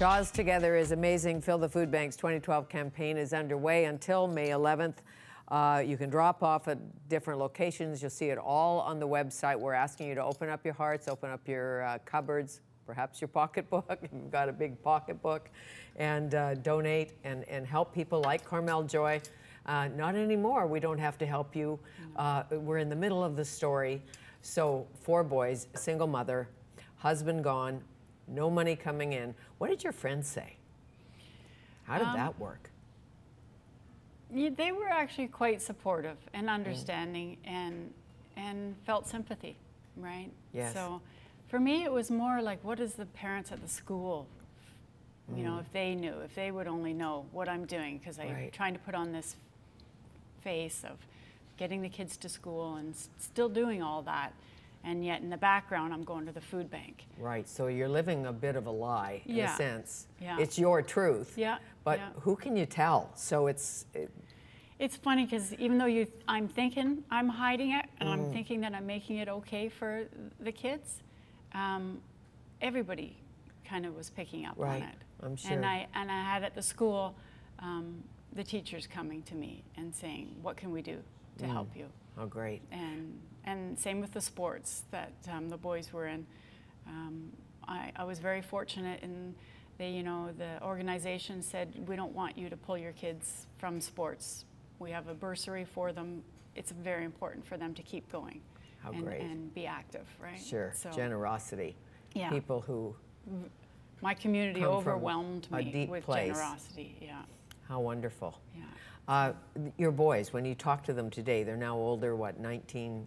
Shaw's Together is amazing. Fill the Food Bank's 2012 campaign is underway until May 11th. You can drop off at different locations. You'll see it all on the website. We're asking you to open up your hearts, open up your cupboards, perhaps your pocketbook, if you've got a big pocketbook, and donate and help people like Carmel Joy. Not anymore. We don't have to help you. We're in the middle of the story. So 4 boys, single mother, husband gone, no money coming in. What did your friends say? How did that work? Yeah, they were actually quite supportive and understanding and felt sympathy, right? Yes. So for me, it was more like, what is the parents at the school, you know, if they knew, if they would only know what I'm doing, because I'm trying to put on this face of getting the kids to school and still doing all that. And yet in the background, I'm going to the food bank. Right, so you're living a bit of a lie in a sense. Yeah. It's your truth, but yeah. who can you tell? So it's funny because even though I'm thinking I'm hiding it and I'm thinking that I'm making it okay for the kids, everybody kind of was picking up on it. I'm sure. And I had at the school the teachers coming to me and saying, what can we do to help you? Oh, great. And same with the sports that the boys were in. I was very fortunate in the organization said, we don't want you to pull your kids from sports. We have a bursary for them. It's very important for them to keep going. How great. And be active, right? Sure, so, generosity. Yeah. People who my community overwhelmed me with place. Generosity, yeah. How wonderful. Yeah. Your boys, when you talk to them today, they're now older, what, 19?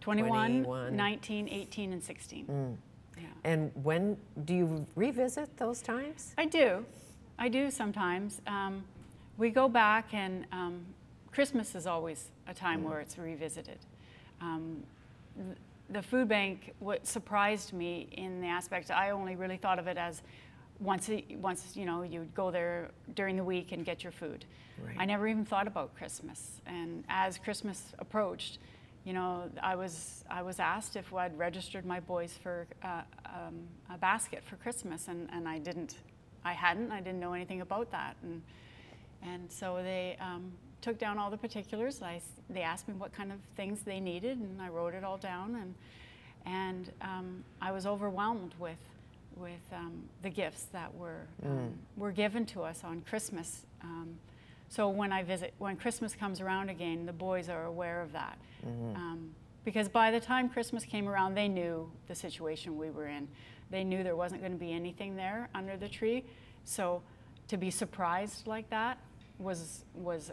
21, 19, 18, and 16. Yeah. And when do you revisit those times? I do. I do sometimes. We go back and Christmas is always a time where it's revisited. The food bank, what surprised me in the aspect, I only really thought of it as once you'd go there during the week and get your food. Right. I never even thought about Christmas. And as Christmas approached, I was asked if I'd registered my boys for a basket for Christmas, and I didn't. I didn't know anything about that, and so they took down all the particulars. They asked me what kind of things they needed, and I wrote it all down, and I was overwhelmed with the gifts that were given to us on Christmas. So when Christmas comes around again, the boys are aware of that. Because by the time Christmas came around, they knew the situation we were in. They knew there wasn't going to be anything there under the tree. So to be surprised like that was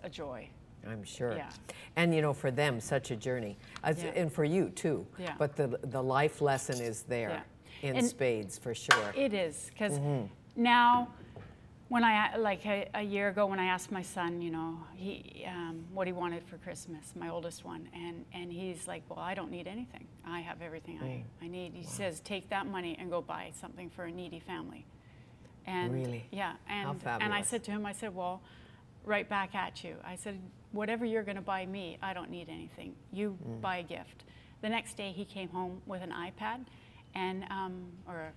a joy. I'm sure. Yeah. And for them, such a journey. And for you too. Yeah. But the life lesson is there in spades for sure. It is, because now, when a year ago when I asked my son, what he wanted for Christmas, my oldest one, and he's like, well, I don't need anything. I have everything I need. He says, take that money and go buy something for a needy family. And really? Yeah. How fabulous. And I said to him, well, right back at you. I said, whatever you're going to buy me, I don't need anything. You buy a gift. The next day he came home with an iPad and or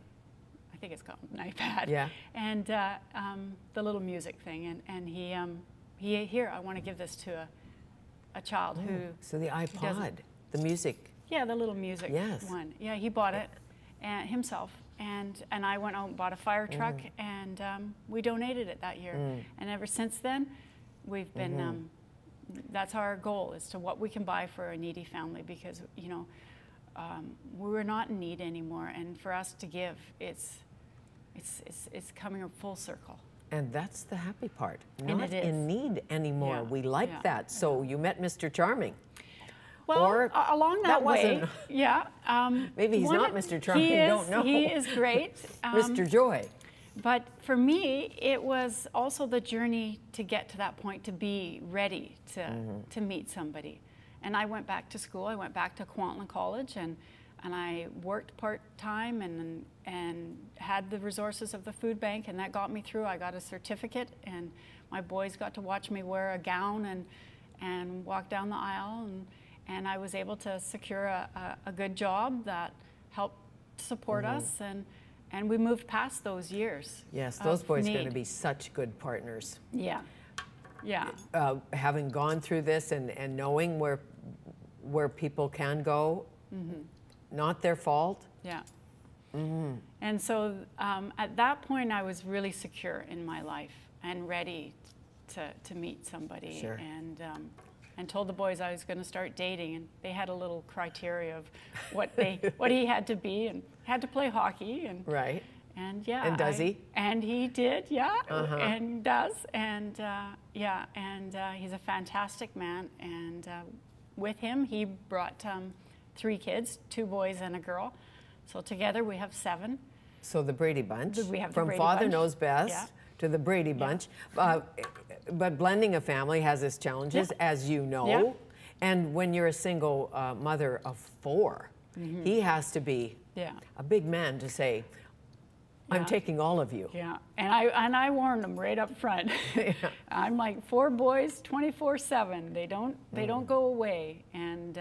I think it's called an iPad. Yeah. And the little music thing, and he here, I want to give this to a child who. So the iPod, the music. Yeah, the little music one. Yeah, he bought it himself, and I went out and bought a fire truck, and we donated it that year, and ever since then, we've been. That's our goal, is to what we can buy for a needy family, because we're not in need anymore, and for us to give, it's coming full circle. And that's the happy part. And Not it is. in need anymore. Yeah. We like that. So you met Mr. Charming. Well, or along that way, maybe he's not Mr. Charming. Don't know. He is great. Mr. Joy. But for me, it was also the journey to get to that point, to be ready to meet somebody. And I went back to school. I went back to Kwantlen College, and I worked part-time and had the resources of the food bank, and that got me through. I got a certificate, and my boys got to watch me wear a gown and walk down the aisle, and I was able to secure a good job that helped support us, and we moved past those years. Yes, those boys are going to need. be such good partners. Yeah, yeah. Having gone through this and knowing where people can go, not their fault. Yeah. And so at that point, I was really secure in my life and ready to meet somebody. Sure. And told the boys I was going to start dating, and they had a little criteria of what he had to be, and had to play hockey, and right. And yeah. And does he? And he did, yeah. And does, and yeah. And he's a fantastic man. And with him, he brought 3 kids, 2 boys and a girl. So together we have 7. So the Brady Bunch. We have the From Brady Father Bunch. Knows Best to the Brady Bunch. But blending a family has its challenges, as you know. Yeah. And when you're a single mother of 4, he has to be a big man to say, I'm taking all of you. Yeah, and I warned them right up front. I'm like, 4 boys, 24/7. They don't go away, and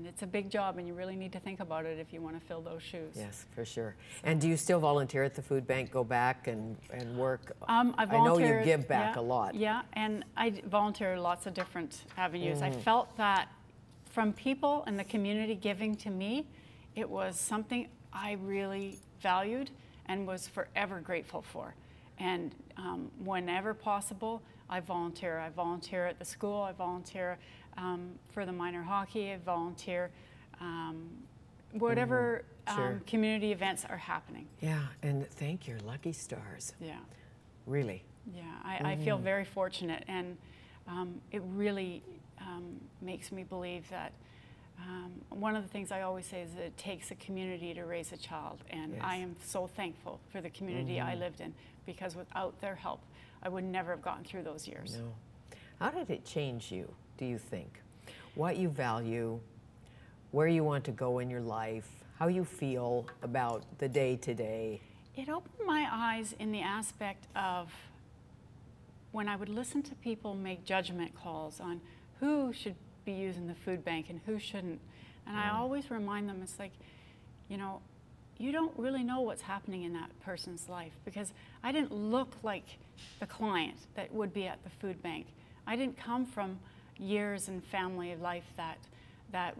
it's a big job, and you really need to think about it if you want to fill those shoes. Yes, for sure. And do you still volunteer at the food bank? Go back and work? I know you give back a lot. Yeah, and I volunteer lots of different avenues. I felt that from people in the community giving to me, it was something I really valued and was forever grateful for. And whenever possible, I volunteer. I volunteer at the school, I volunteer for the minor hockey, I volunteer whatever community events are happening. Yeah, and thank your lucky stars. Yeah. Really. Yeah, I feel very fortunate, and it really makes me believe that one of the things I always say is that it takes a community to raise a child, and I am so thankful for the community I lived in, because without their help, I would never have gotten through those years. No. How did it change you, do you think? What you value, where you want to go in your life, how you feel about the day-to-day? It opened my eyes in the aspect of when I would listen to people make judgment calls on who should be using the food bank and who shouldn't. And I always remind them, it's like, you know, you don't really know what's happening in that person's life, because I didn't look like the client that would be at the food bank. I didn't come from years in family life that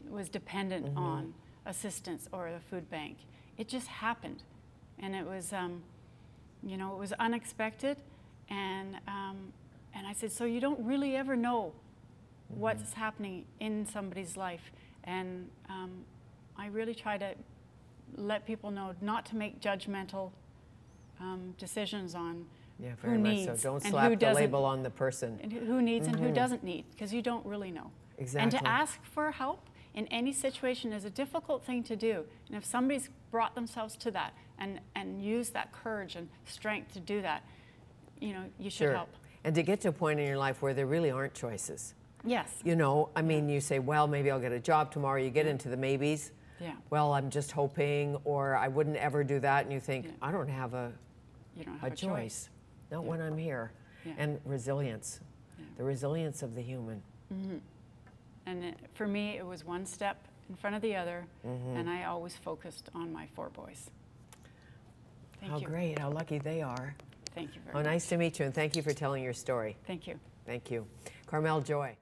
was dependent on assistance or the food bank. It just happened. And it was, you know, it was unexpected. And I said, so you don't really ever know what's happening in somebody's life. And I really try to let people know not to make judgmental decisions on very who much needs so. Don't and slap who the doesn't, label on the person. and who needs and who doesn't need, because you don't really know. Exactly. And to ask for help in any situation is a difficult thing to do. And if somebody's brought themselves to that and used that courage and strength to do that, you know, you should help. And to get to a point in your life where there really aren't choices. Yes. You know, I mean, you say, well, maybe I'll get a job tomorrow. You get into the maybes. Yeah. Well, I'm just hoping, or I wouldn't ever do that. And you think, I don't have a choice. Not when I'm here. Yeah. And resilience, the resilience of the human. And for me, it was one step in front of the other, and I always focused on my 4 boys. Thank you. How great, how lucky they are. Thank you very much. Oh, nice to meet you, and thank you for telling your story. Thank you. Thank you. Carmel Joy.